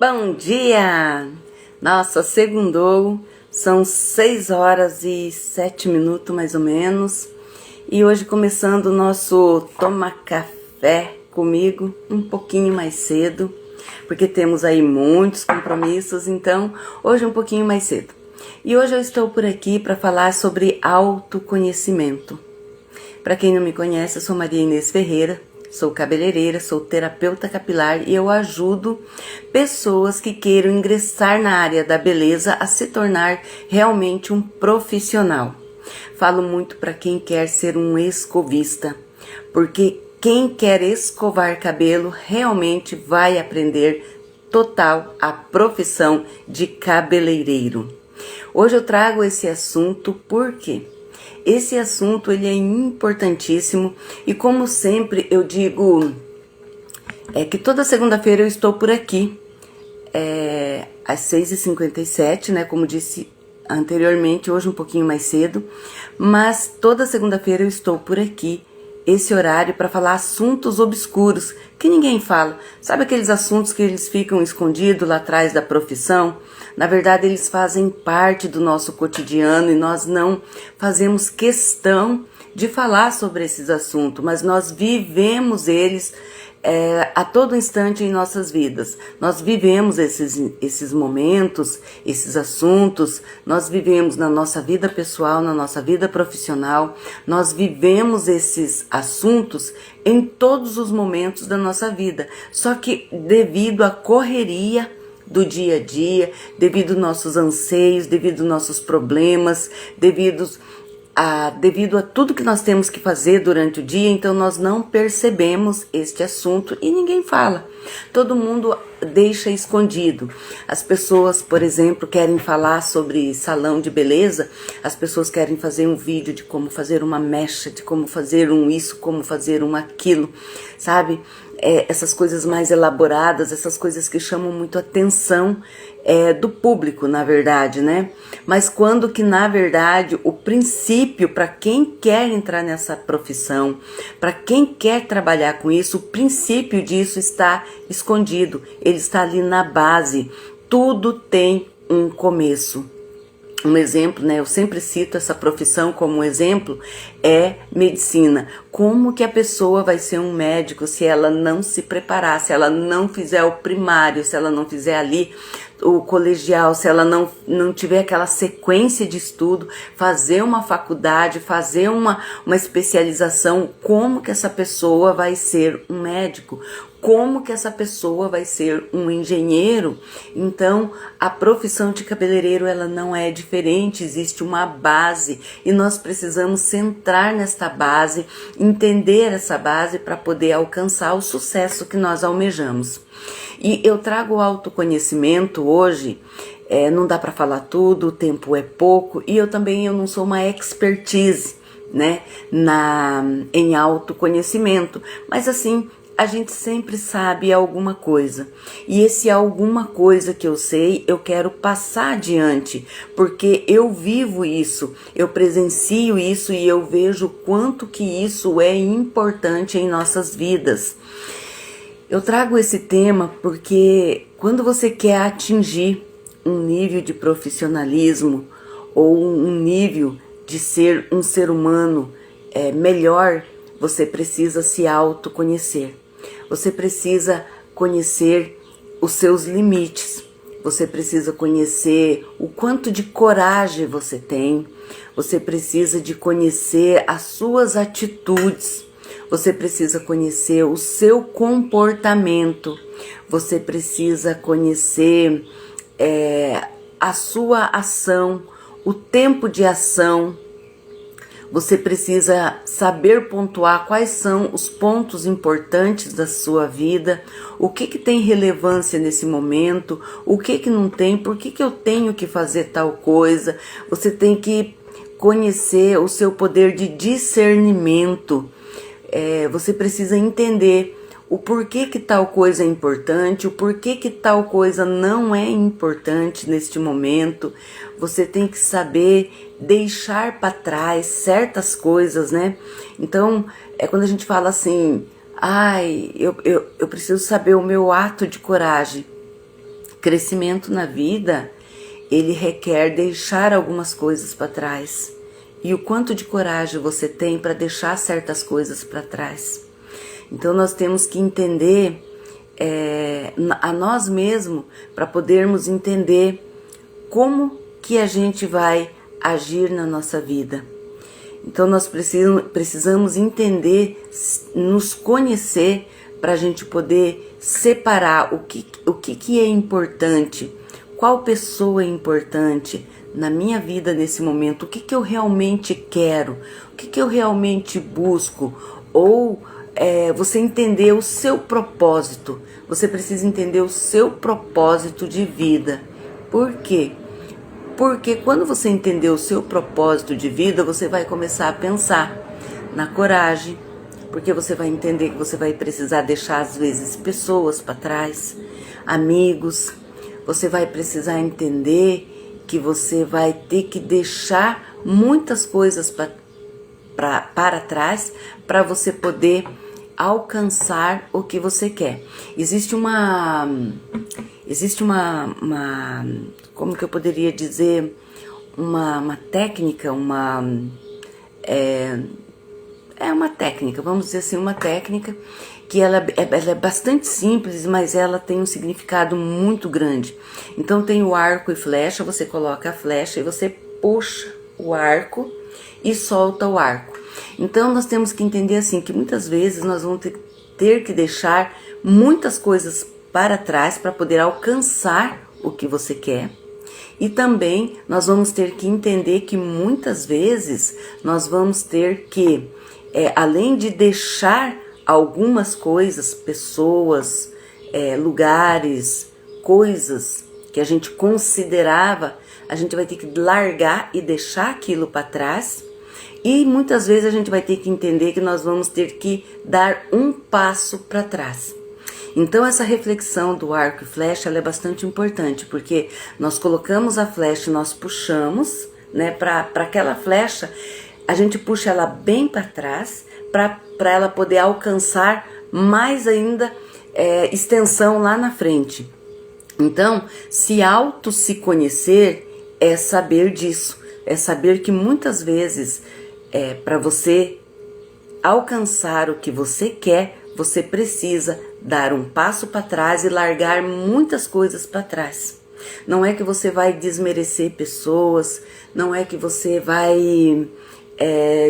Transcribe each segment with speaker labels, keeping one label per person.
Speaker 1: Bom dia! Nossa, segundou, são 6h07 mais ou menos. E hoje começando o nosso Toma Café comigo um pouquinho mais cedo, porque temos aí muitos compromissos, então hoje um pouquinho mais cedo. E hoje eu estou por aqui para falar sobre autoconhecimento. Para quem não me conhece, eu sou Maria Inês Ferreira, sou cabeleireira, sou terapeuta capilar e eu ajudo pessoas que queiram ingressar na área da beleza a se tornar realmente um profissional. Falo muito para quem quer ser um escovista, porque quem quer escovar cabelo realmente vai aprender total a profissão de cabeleireiro. Hoje eu trago esse assunto porque esse assunto ele é importantíssimo e como sempre eu digo que toda segunda-feira eu estou por aqui às 6h57, né, como disse anteriormente, hoje um pouquinho mais cedo, mas toda segunda-feira eu estou por aqui, esse horário, para falar assuntos obscuros que ninguém fala. Sabe aqueles assuntos que eles ficam escondidos lá atrás da profissão? Na verdade, eles fazem parte do nosso cotidiano e nós não fazemos questão de falar sobre esses assuntos, mas nós vivemos eles a todo instante em nossas vidas. Nós vivemos esses momentos, esses assuntos, nós vivemos na nossa vida pessoal, na nossa vida profissional, nós vivemos esses assuntos em todos os momentos da nossa vida. Só que devido à correria do dia a dia, devido aos nossos anseios, devido aos nossos problemas, devido a tudo que nós temos que fazer durante o dia, então nós não percebemos este assunto e ninguém fala. Todo mundo deixa escondido. As pessoas, por exemplo, querem falar sobre salão de beleza, as pessoas querem fazer um vídeo de como fazer uma mecha, de como fazer um isso, como fazer um aquilo, sabe? Essas coisas mais elaboradas, essas coisas que chamam muito a atenção do público, na verdade, né? Mas quando que, na verdade, o princípio, para quem quer entrar nessa profissão, para quem quer trabalhar com isso, o princípio disso está escondido, ele está ali na base. Tudo tem um começo. Um exemplo, né? Eu sempre cito essa profissão como um exemplo, é medicina. Como que a pessoa vai ser um médico se ela não se preparar, se ela não fizer o primário, se ela não fizer ali o colegial, se ela não tiver aquela sequência de estudo, fazer uma faculdade, fazer uma especialização, como que essa pessoa vai ser um médico? Como que essa pessoa vai ser um engenheiro? Então, a profissão de cabeleireiro, ela não é diferente, existe uma base e nós precisamos centrar nesta base, entender essa base para poder alcançar o sucesso que nós almejamos. E eu trago o autoconhecimento hoje, não dá para falar tudo, o tempo é pouco e eu não sou uma expertise, né, em autoconhecimento, mas assim, a gente sempre sabe alguma coisa. E esse alguma coisa que eu sei, eu quero passar adiante, porque eu vivo isso, eu presencio isso e eu vejo o quanto que isso é importante em nossas vidas. Eu trago esse tema porque quando você quer atingir um nível de profissionalismo ou um nível de ser um ser humano melhor, você precisa se autoconhecer. Você precisa conhecer os seus limites, você precisa conhecer o quanto de coragem você tem, você precisa de conhecer as suas atitudes, você precisa conhecer o seu comportamento, você precisa conhecer a sua ação, o tempo de ação. Você precisa saber pontuar quais são os pontos importantes da sua vida, o que tem relevância nesse momento, o que não tem, por que eu tenho que fazer tal coisa. Você tem que conhecer o seu poder de discernimento. Você precisa entender o porquê que tal coisa é importante, o porquê que tal coisa não é importante neste momento. Você tem que saber deixar para trás certas coisas, né? Então, quando a gente fala assim, eu preciso saber o meu ato de coragem. Crescimento na vida, ele requer deixar algumas coisas para trás. E o quanto de coragem você tem para deixar certas coisas para trás. Então nós temos que entender a nós mesmos para podermos entender como que a gente vai agir na nossa vida. Então nós precisamos entender, nos conhecer para a gente poder separar o que é importante, qual pessoa é importante na minha vida nesse momento, o que eu realmente quero, o que eu realmente busco, ou você entender o seu propósito. Você precisa entender o seu propósito de vida. Por quê? Porque quando você entender o seu propósito de vida, você vai começar a pensar na coragem, porque você vai entender que você vai precisar deixar às vezes pessoas para trás, amigos. Você vai precisar entender que você vai ter que deixar muitas coisas para trás para você poder alcançar o que você quer. Existe uma como que eu poderia dizer, uma técnica, uma técnica, vamos dizer assim, uma técnica que ela é bastante simples, mas ela tem um significado muito grande. Então tem o arco e flecha, você coloca a flecha e você puxa o arco e solta o arco. Então nós temos que entender assim, que muitas vezes nós vamos ter que deixar muitas coisas para trás para poder alcançar o que você quer. E também nós vamos ter que entender que muitas vezes nós vamos ter que, além de deixar algumas coisas, pessoas, lugares, coisas que a gente considerava, a gente vai ter que largar e deixar aquilo para trás. E muitas vezes a gente vai ter que entender que nós vamos ter que dar um passo para trás. Então essa reflexão do arco e flecha ela é bastante importante, porque nós colocamos a flecha e nós puxamos, né, para aquela flecha, a gente puxa ela bem para trás, para ela poder alcançar mais ainda extensão lá na frente. Então, se conhecer é saber disso, é saber que muitas vezes para você alcançar o que você quer, você precisa dar um passo para trás e largar muitas coisas para trás. Não é que você vai desmerecer pessoas, não é que você vai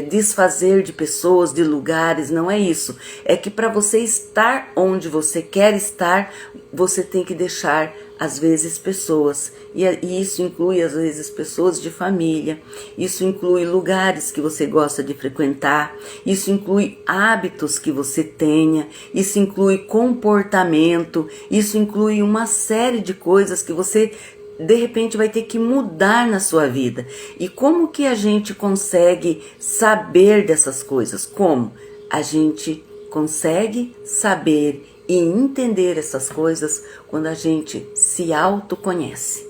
Speaker 1: desfazer de pessoas, de lugares, não é isso. É que para você estar onde você quer estar, você tem que deixar às vezes pessoas, e isso inclui às vezes pessoas de família, isso inclui lugares que você gosta de frequentar, isso inclui hábitos que você tenha, isso inclui comportamento, isso inclui uma série de coisas que você de repente vai ter que mudar na sua vida. E como que a gente consegue saber dessas coisas? Como? A gente consegue saber e entender essas coisas quando a gente se autoconhece.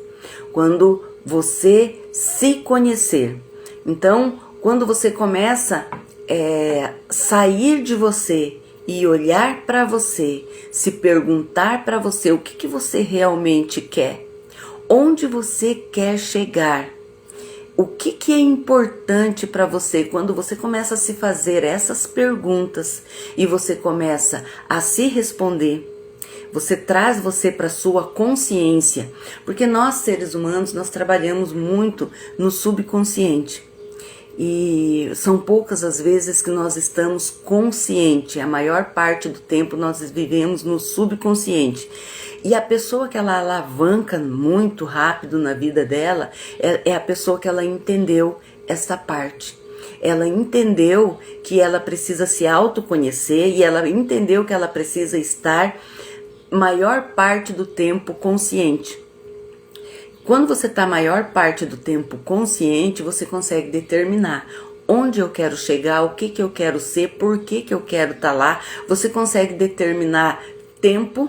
Speaker 1: Quando você se conhecer. Então, quando você começa a sair de você e olhar para você, se perguntar para você o que você realmente quer, onde você quer chegar, o que é importante para você, quando você começa a se fazer essas perguntas e você começa a se responder, você traz você para sua consciência, porque nós seres humanos, nós trabalhamos muito no subconsciente. E são poucas as vezes que nós estamos conscientes, a maior parte do tempo nós vivemos no subconsciente. E a pessoa que ela alavanca muito rápido na vida dela é a pessoa que ela entendeu essa parte. Ela entendeu que ela precisa se autoconhecer e ela entendeu que ela precisa estar maior parte do tempo consciente. Quando você está a maior parte do tempo consciente, você consegue determinar onde eu quero chegar, o que eu quero ser, por que eu quero estar lá. Você consegue determinar tempo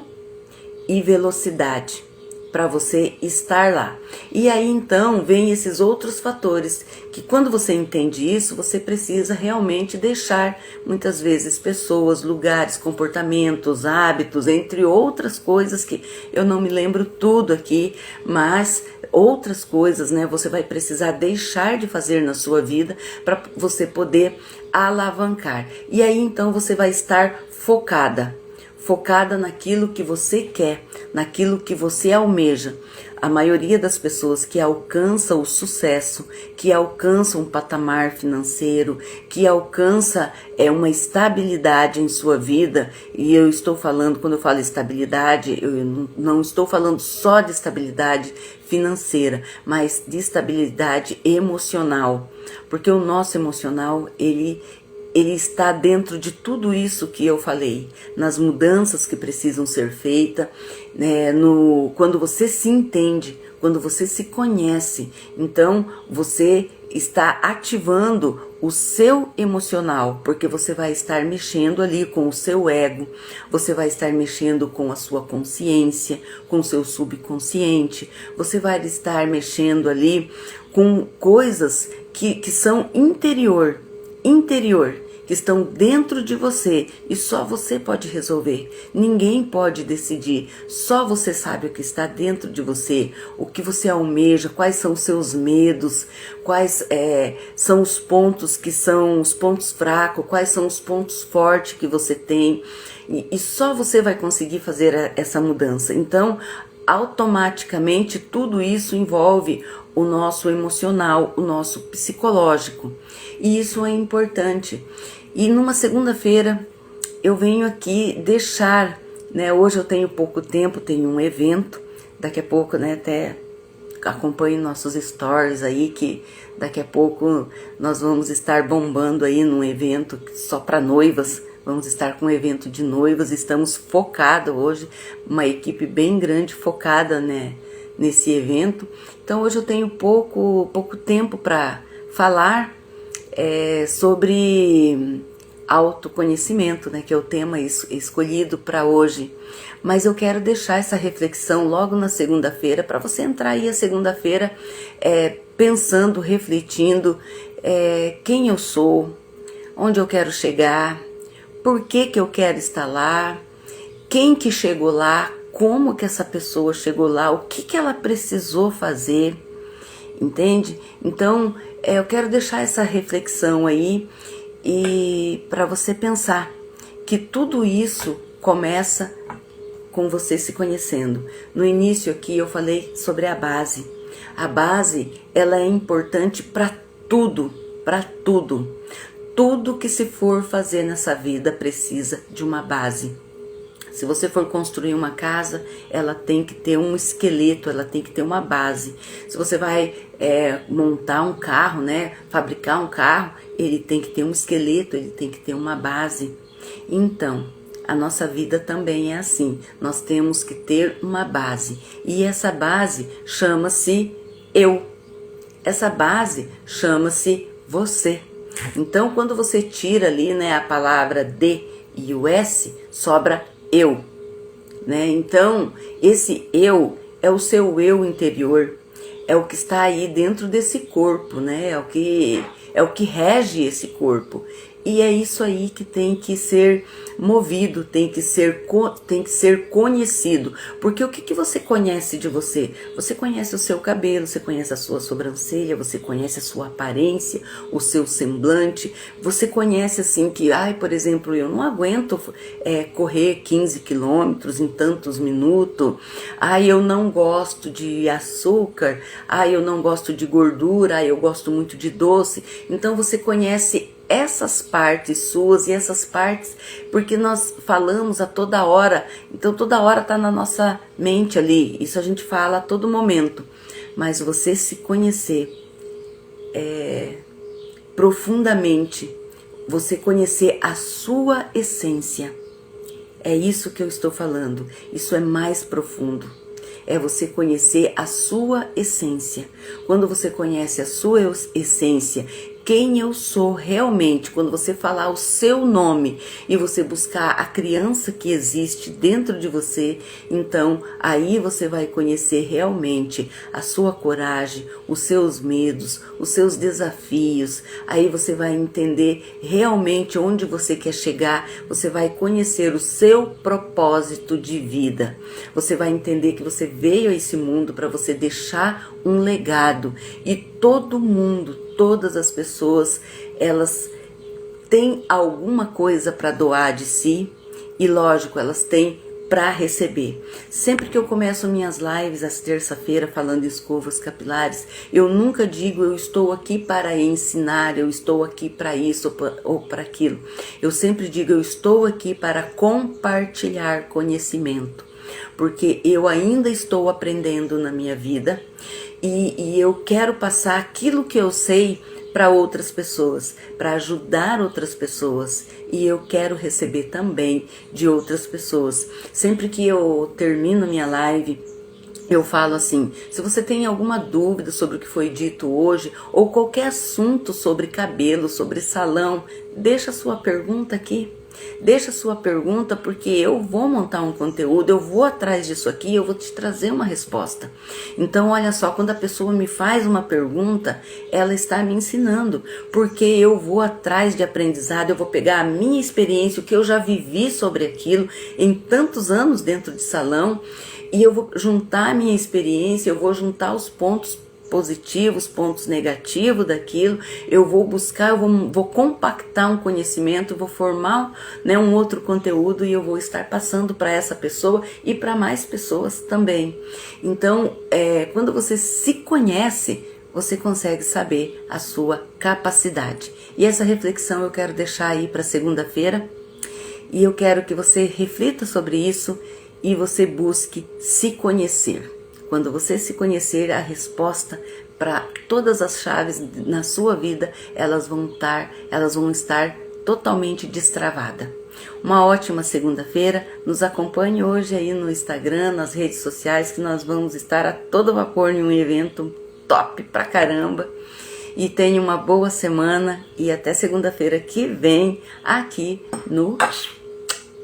Speaker 1: e velocidade. para você estar lá. E aí então vem esses outros fatores que quando você entende isso, você precisa realmente deixar muitas vezes pessoas, lugares, comportamentos, hábitos, entre outras coisas que eu não me lembro tudo aqui, mas outras coisas, né, você vai precisar deixar de fazer na sua vida para você poder alavancar. E aí então você vai estar focada naquilo que você quer, naquilo que você almeja. A maioria das pessoas que alcança o sucesso, que alcança um patamar financeiro, que alcança uma estabilidade em sua vida, e eu estou falando, quando eu falo estabilidade, eu não estou falando só de estabilidade financeira, mas de estabilidade emocional, porque o nosso emocional, ele está dentro de tudo isso que eu falei, nas mudanças que precisam ser feitas, né, quando você se entende, quando você se conhece, então você está ativando o seu emocional, porque você vai estar mexendo ali com o seu ego, você vai estar mexendo com a sua consciência, com o seu subconsciente, você vai estar mexendo ali com coisas que são interior, que estão dentro de você e só você pode resolver. Ninguém pode decidir, só você sabe o que está dentro de você, o que você almeja, quais são os seus medos, quais são os pontos que são os pontos fracos, quais são os pontos fortes que você tem e só você vai conseguir fazer essa mudança. Então, automaticamente tudo isso envolve o nosso emocional, o nosso psicológico. E isso é importante. E numa segunda-feira eu venho aqui deixar, né? Hoje eu tenho pouco tempo, tenho um evento, daqui a pouco, né? Até acompanhe nossos stories aí, que daqui a pouco nós vamos estar bombando aí num evento só para noivas. Vamos estar com um evento de noivas, estamos focados hoje, uma equipe bem grande focada, né, nesse evento. Então hoje eu tenho pouco tempo para falar sobre autoconhecimento, né, que é o tema escolhido para hoje. Mas eu quero deixar essa reflexão logo na segunda-feira, para você entrar aí a segunda-feira pensando, refletindo quem eu sou, onde eu quero chegar, por que eu quero estar lá, quem que chegou lá, como que essa pessoa chegou lá, o que ela precisou fazer, entende? Então, eu quero deixar essa reflexão aí e para você pensar que tudo isso começa com você se conhecendo. No início aqui eu falei sobre a base. A base, ela é importante para tudo, para tudo. Tudo que se for fazer nessa vida precisa de uma base. Se você for construir uma casa, ela tem que ter um esqueleto, ela tem que ter uma base. Se você vai montar um carro, né, fabricar um carro, ele tem que ter um esqueleto, ele tem que ter uma base. Então, a nossa vida também é assim. Nós temos que ter uma base. E essa base chama-se eu. Essa base chama-se você. Então, quando você tira ali, né, a palavra de e o S, sobra eu, né? Então, esse eu é o seu eu interior, é o que está aí dentro desse corpo, né? É o que rege esse corpo. E é isso aí que tem que ser movido, tem que ser conhecido. Porque o que você conhece de você? Você conhece o seu cabelo, você conhece a sua sobrancelha, você conhece a sua aparência, o seu semblante. Você conhece assim que, por exemplo, eu não aguento correr 15 quilômetros em tantos minutos. Eu não gosto de açúcar. Eu não gosto de gordura. Eu gosto muito de doce. Então você conhece essas partes suas e essas partes, porque nós falamos a toda hora, então toda hora está na nossa mente ali, isso a gente fala a todo momento, mas você se conhecer profundamente, você conhecer a sua essência, é isso que eu estou falando, isso é mais profundo. É você conhecer a sua essência. Quando você conhece a sua essência, quem eu sou realmente, quando você falar o seu nome e você buscar a criança que existe dentro de você, então aí você vai conhecer realmente a sua coragem, os seus medos, os seus desafios. Aí você vai entender realmente onde você quer chegar, você vai conhecer o seu propósito de vida. Você vai entender que você veio a esse mundo para você deixar um legado, e todo mundo, todas as pessoas, elas têm alguma coisa para doar de si, e lógico, elas têm para receber. Sempre que eu começo minhas lives às terça-feira falando de escovas capilares, eu nunca digo eu estou aqui para ensinar, eu estou aqui para isso ou para aquilo. Eu sempre digo eu estou aqui para compartilhar conhecimento, porque eu ainda estou aprendendo na minha vida, e eu quero passar aquilo que eu sei para outras pessoas, para ajudar outras pessoas, e eu quero receber também de outras pessoas. Sempre que eu termino minha live, eu falo assim: se você tem alguma dúvida sobre o que foi dito hoje, ou qualquer assunto sobre cabelo, sobre salão, deixa sua pergunta aqui. Deixa sua pergunta, porque eu vou montar um conteúdo, eu vou atrás disso aqui, eu vou te trazer uma resposta. Então, olha só, quando a pessoa me faz uma pergunta, ela está me ensinando, porque eu vou atrás de aprendizado, eu vou pegar a minha experiência, o que eu já vivi sobre aquilo em tantos anos dentro de salão, e eu vou juntar a minha experiência, eu vou juntar os pontos positivos, pontos negativos daquilo, eu vou buscar, eu vou compactar um conhecimento, vou formar, né, um outro conteúdo, e eu vou estar passando para essa pessoa e para mais pessoas também. Então, quando você se conhece, você consegue saber a sua capacidade. E essa reflexão eu quero deixar aí para segunda-feira, e eu quero que você reflita sobre isso e você busque se conhecer. Quando você se conhecer, a resposta para todas as chaves na sua vida, elas vão estar totalmente destravadas. Uma ótima segunda-feira. Nos acompanhe hoje aí no Instagram, nas redes sociais, que nós vamos estar a todo vapor em um evento top pra caramba. E tenha uma boa semana, e até segunda-feira que vem aqui no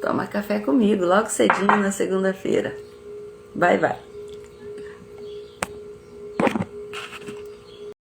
Speaker 1: Toma Café Comigo, logo cedinho na segunda-feira. Bye, bye.